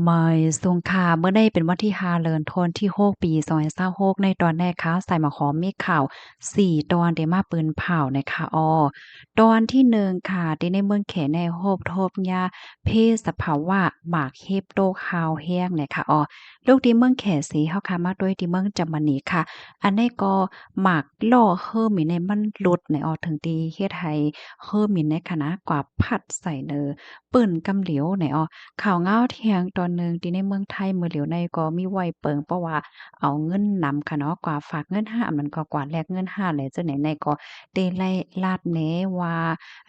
ไม่สูงค่ะเมื่อได้เป็นวันที่5เดือนธันวาคมที่6ปี2026ในตอนแรกค่ะใส่หมอหอมมีข่าว4ตอนได้มาปืนเผานะคะตอนที่1ค่ะที่ในเมืองแขในโฮบทบยาเพศสภาวะหมากเฮบโตคาวแห้งเนี่ยค่ะลูกที่เมืองแขสีเฮาค่ะมาด้วยที่เมืองจามนีค่ะอันนี้ก็หมากล่อเฮิมมีในมันหลุดในถึงที่เฮ็ดให้เฮิมมีในคณะกว่าพัดใส่เนอปื้นกำเหลียวในข่าวเงาเที่ยงตอนหนึ่งที่ในเมืองไทยมื้อเหลียวในก็มีไว้เปิงเพราะว่าเอาเงินนำค่ะเนาะกว่าฝากเงิน5มันก็กว่าแลกเงิน5แหละจังไหนในก็เตไล่ลาดแหนว่า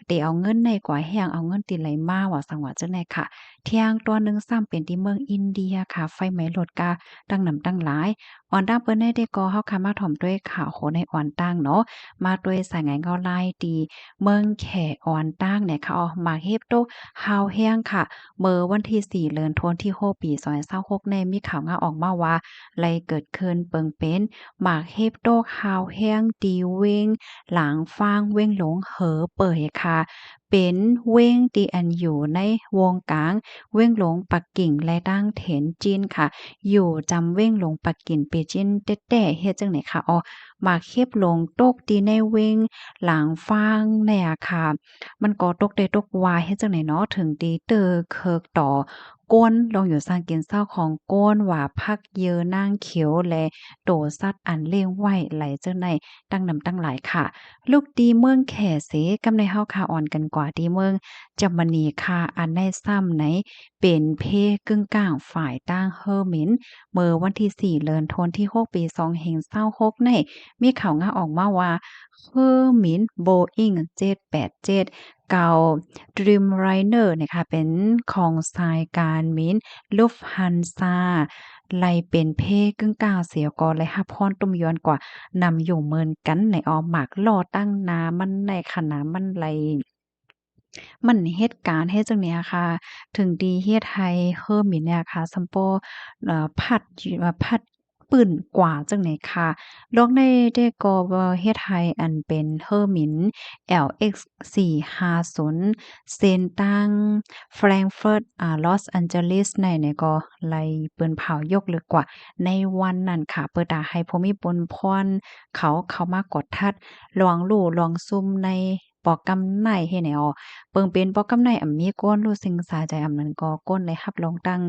เตเอาเงินในกว่าแฮงเอาเงินติไหลมาว่าสังว่าจังได๋ค่ะเที่ยงตอนหนึ่งซ้ำเป็นที่เมืองอินเดียค่ะไฟไหม้รถกาตั้งนำตั้งหลายอ่อนตั้งเปิ้นได้ก็เฮาค่ะมาถ่อมด้วยข่าวโหในอ่อนตั้งเนาะมาด้วยสายงานเงาลายดีเมืองแขอ่อนตั้งเนี่ยค่ะมาเฮ็บโตฮาวแฮงค่ะ เมื่อวันที่4เดือนธันวาคมที่6ปี2026แน่มีข่าวงาออกมาว่าไลเกิดขึ้นเปิงเป็นหมากเฮบโตคาวแห้งตีเว้งหลางฟางเว้งหลงเหอเป่ยค่ะเป็นเว้งตีอันอยู่ในวงกลางเว้งหลงปักกิ่งและดั้งเถนจีนค่ะอยู่จำเว้งหลงปักกิ่งเปจินแต้ๆเฮ็ดจังไหนค่ะหมากเฮ็บหลงตกตีในเว้งหลางฟางในอาคา มันก็ตกได้ตกวายเฮ็ดจังได๋เนาะถึงดีเตอเคิกต่อก้นลองอยู่สร้างกินเศร้าของก้นว่าพักเยอนางเขียวและโตสัตว์อันเลี้ยงไว้ไหลจังได๋ตั้งนำตั้งหลายค่ะลูกดีเมืองแขเสกำในเฮาค่ะอ่อนกันกว่าดีเมืองจามณีค่ะอันได้ซ้ำไหนเป็นเพกึ่งกลางฝ่ายตั้งเฮอหมินเมื่อวันที่4เดือนธันวาคมที่6ปี2026ในมีข่าวงาออกมาว่าเฮอหมิน Boeing 787เก่า Dreamliner เนี่ยค่ะเป็นของสายการบิน Lufthansa ไล่เป็นเพกึ่งกลางเสียก่อนเลยค่ะพรตุ้มย้อนกว่านำอยู่เหมือนกันในหมากล่อตั้งนามันในขณะมันไหลมันเหตุการณ์เฮ็ดจังเนี้ยค่ะถึงดีเฮ็ดให้เฮิ่มนี่เนี่ยค่ะซัมโปพัดพัดปื้นกว่าจังไหนค่ะลอกได้ก็เฮ็ดให้อันเป็นเฮอร์มิน LX 450เส้นตั้ง Frankfurt Los Angeles ในก็ไล่เปิ้นเผายกเลิกกว่าในวันนั้นค่ะเปิดตาให้ผู้มีบุญพรเขาเข้ามากดทัดลองลู่ลองซุ่มในปอกำไนเฮ็ดให้เปิงเป็นปอกำไนมีก้นรู้สึงสาใจมันก็ก้นเลยรับรองตั้ง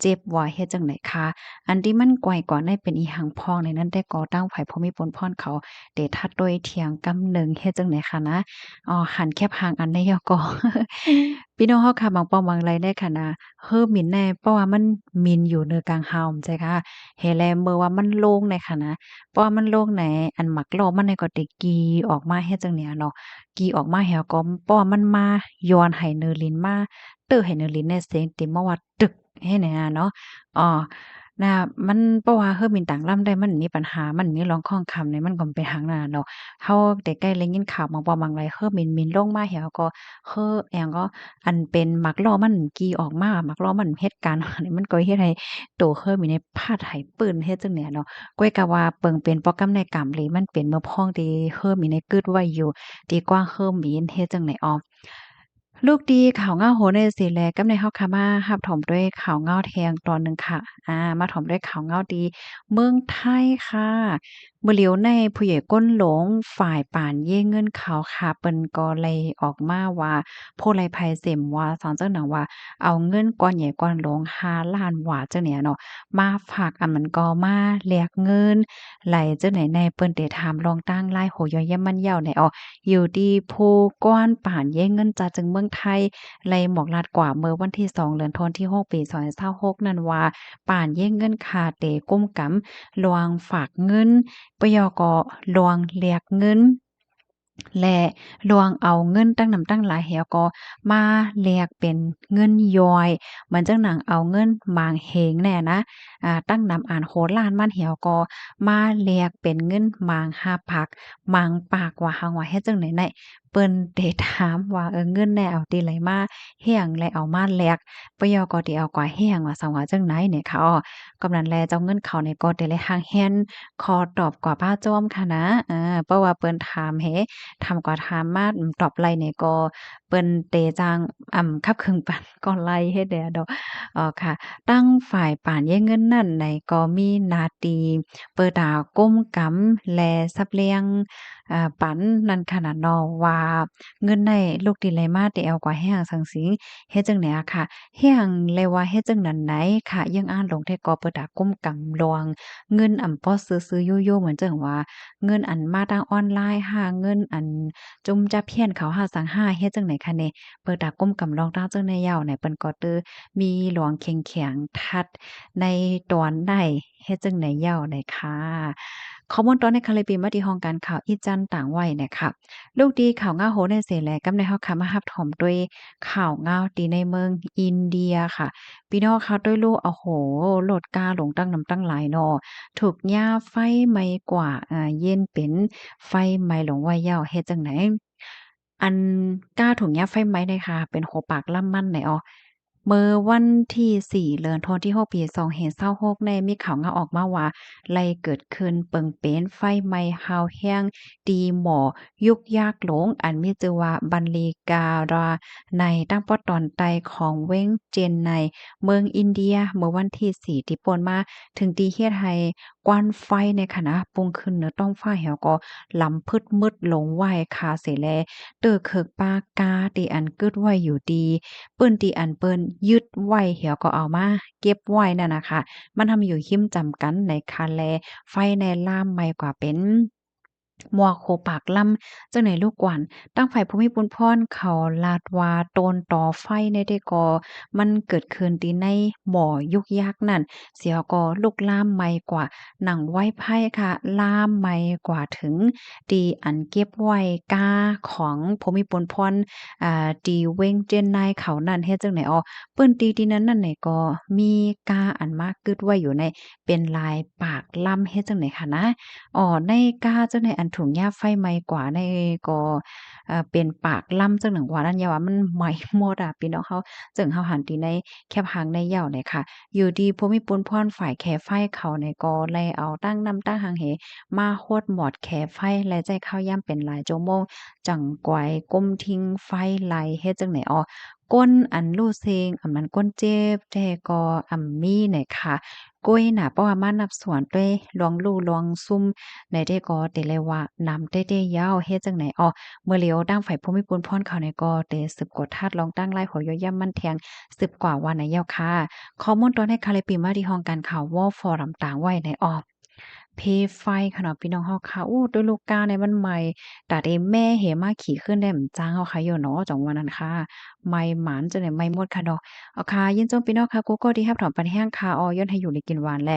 เจ็บว่าเฮ็ดจังได๋คะอันที่มันไกวกว่าในเป็นอีหังพองในนั้นได้ก่อตั้งไผผู้มีบุญพรเขาเดทัดโดยเถียงกำหนึ่งเฮ็ดจังได๋คะนะหันแคบหางอันในยอก็พี่น้องเฮาค่ะบางป้องบางไรได้ค่ะนะเฮิ่มมินแน่เพราะว่ามันมินอยู่เหนือกลางเฮาใจค่ะเฮแลเมื่อว่ามันโล่งในค่ะนะเพราะว่ามันโล่งในอันหมักลอมันในก็ได้กีออกมาเฮ็ดจังเนี้ยเนาะ กี่ออกมาแหวก็เพราะว่ามันมาย้อนให้เนอลินมาเตื้อให้เนอลินเนี่ยเสียงติมาว่าตึกให้แหน่เนาะอ้อน่ะมันเพราะว่าเฮอมินต่างลำได้มันมีปัญหามันมีร้องข้องคำเนี่ยมันก็เป็นทางนั้นอะเนาะเฮาแต่ใกล้ได้ยินข่าวบางปอบางไรเฮอมินลงมาแหวก็เฮอแองก็อันเป็นมักล้อมันกี่ออกมามักล้อมันเหตุการณ์อันนี้มันก็เฮ็ดให้โตเฮอมินเนี่ยพาดไหปืนเฮ็ดจังเนี่ยเนาะก้อยก็ว่าเปิงเป็นโปรแกรมในกรรมเลยมันเป็นเมื่อพ้องที่เฮอมินได้กึดไว้อยู่ ดีกว่าเฮิ่มมีนเฮ็ดจั่งใดอ้อลูกดีข่าวเงาโหนจั่งซี้แลกำในเฮาค่ะมารับถมด้วยข่าวเงาแทงตอนหนึ่งค่ะมาถมด้วยข่าวเงาดีเมืองไทยค่ะมื้อเหลียวในผู้ใหญ่ก้นหลงฝ่ายป่านเย่เงินเขาค่ะเปิ้นก็เลยออกมาว่าผู้ลี้ภัยเสมว่าสอนจังหนังว่าเอาเงินก้อนใหญ่ก้อนหลง5,000,000ว่าจังเนี่ยเนาะมาฝากอันมันก็มาแลกเงินไหลจังไหนในเปิ้นได้ถามลองตั้งลายโหย่อยยำมันยาวในอยู่ดีภูก้อนป่านเย้เงินจาจึงเมืองไทยไลหมอกลาดกว่าเมื่อวันที่2เดือนธันวาคมที่6ปี2026นั่นว่าป่านเย้เงินคาเตก้มกำลวงฝากเงินปยกลวงแลกเงินและลวงเอาเงินตั้งนำตั้งหลายแหวก็มาแลกเป็นเงินย้อยเหมือนจังหนังเอาเงินหมางเหงแน่นะตั้งนำอ่านโหดล้านมันแหวก็มาแลกเป็นเงินหมางหาผักหมางปากว่าหังว่าเฮ็ดจังได๋ เปิ้นได้ถามว่าเงินแน่เอาติไหลมาเฮียงและเอามาแลกปะยอก็ติเอากว่าเฮียงว่าสังว่าจังไหนเนี่ยค่ะอ้อกำนั้นแลเจ้าเงินเขาเนี่ยก็ได้เลยหางแฮ่นขอตอบกว่าป้าจ้อมค่ะนะเพราะว่าเปิ้นถามเฮถามกว่าถามมาตอบไรเนี่ยก็เปิ้นเตจางคับครึ่งปันก็ไล่เฮ็ดได้อะดอกค่ะตั้งฝ่ายป่านแย่งเงินนั่นในก็มีหน้าที่เปิดตาก้มกำแลซับเลียงปันนั่นขนาดเนาะว่าเงินในลูกดินไหลมาแต่แอวกว่าแฮงสังสิงเฮ็ดจังไหนอะค่ะแฮงเลยว่าเฮ็ดจังนั้นไหนค่ะยังอ่านลงแต่ก็เปิดตาก้มกำลวงเงินป้อซื้อๆโย่ๆเหมือนจังว่าเงินมาทางออนไลน์หาเงินจุมจับเพี้ยนเขาหาสังหาเฮ็ดจังไหนคะเนี่ยเปิดตาก้มกำลองตางจังในยาวไหนเปิ้นก็ตือมีหลวงเข็งๆทัดในตอนใดเฮ็ดจังไหนยาวไหนค่ะข้อมูลตอนในคาลิปีมาที่ห้องการข่าวอีจันต่างวัยเนี่ยค่ะลูกดีข่าวง่าโหในเสแลกำในเฮาค่ะมารับถมด้วยข่าวง่าวตีในเมืองอินเดียค่ะพี่น้องค่ะด้วยลูกโอ้โหโลดกาหลงตั้งนำตั้งหลายเนาะถูกหญ้าไฟไหม้กว่าเย็นเป็นไฟไหม้หลงว่าเหย้าเฮ็ดจังไหนอันก้าถุงหญ้าไฟไหม้เนี่ยค่ะเป็นโหปากล่ำมั่นไหนอ้อเมื่อวันที่4เดือนธันวาคมที่6ปี2526ในมีข่าวงาออกมาว่าไล่เกิดขึ้นเปิงเป็นไฟไหม้ฮาวแห้งตีหมอยุกยากหลงอันมีชื่อว่าบันลีการาในตั้งปอตอนใต้ของเว้งเจยนในเมืองอินเดียเมื่อวันที่4ที่ป่นมาถึงตีเฮ็ดให้กว้านไฟในคณะปุงขึ้นเหนือต้องฟ้าแหวก็ลำพึดมืดลงไหวคาเสแลเตอเคิกปากาตีอันกึดไว้อยู่ดี ปื้นตีอันเปิ้นยึดไว้เหี่ยวก็เอามาเก็บไว้นั่นน่ะค่ะมันทำอยู่หิ้มจำกันในคาแลไฟในล่ามไม่กว่าเป็นมัวโคปากลำจังไหนลูกกวนตั้งฝ่ายภูมิพลพรเขาลาดว่าโตนต่อไฟในได้ก่อมันเกิดขึ้นที่ในหม้อยุกยักนั่นเสียก็ลุกลามไม่กว่าหนังไว้ไผ่ค่ะลามไม่กว่าถึงตีอันเก็บไว้กาของภูมิพลพรตีเว้งเจียนนายเขานั่นเฮ็ดจังไหนอ้อเปิ้นตีที่นั้นนั่นไหนก็มีกาอันมากกึดไว้อยู่ในเป็นลายปากล่ำเฮ็ดจังไหนค่ะนะ ในกาจังในอันถุงหญ้าไฟไหม้กว่าในก็เป็นปากล่ำจังหนึ่งว่านั่นอย่าว่ามันไหม้หมดอะพี่น้องเขาจึงเฮาหันติในแคบหางในเหย้าเนี่ยค่ะอยู่ดีภูมิพลพรฝ่ายแขไฟเขาเนี่ยก็เลยเอาตั้งนำตั้งหางเหมาโคดหมอดแขไฟและใจเข้าย่ำเป็นหลายชั่วโมงจังกวยก้มทิ้งไฟไหลเฮ็ดจังไหนอ้อก้นอันลู่เซงมันก้นเจ็บแต่ก็มีเนี่ยค่ะก้อยน่ะเพราะว่ามานับสวนด้วยลวงลู่ลวงซุ่ม ในได้ก็เตเลยว่านำได้ยาวเฮ็ดจังไหนอ้อเมื่อเหลียวดังไฟภูมิพลพรเขาในก็เตสืบกดทัดลองตั้งไล่หัวย่อยย่ำมันแทงสืบกว่าวันในยาวค่ะข้อมูลตัวในคาเลปีมาที่ห้องการข่าววอฟอรัมต่างไว้ในอ้อเพไฟค่ะเนาะพี่น้องเฮาค่ะโอ้ด้วยลูกกาในมันใหม่แต่เดแม่เหมาขี่ขึ้นได้เหมือนจ้างเฮาค่ะอยู่เนาะจังว่านั้นค่ะไม่หมานจังได๋ไม่หมดค่ะเนาะเอาค่ะยินจมพี่น้องค่ะกูก็ดีครับถอนปันแห้งค่ะอ้อย้อนให้อยู่ได้กินหวานแล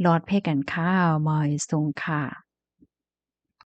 หลอดเพกันค่ะไม่สูงค่ะ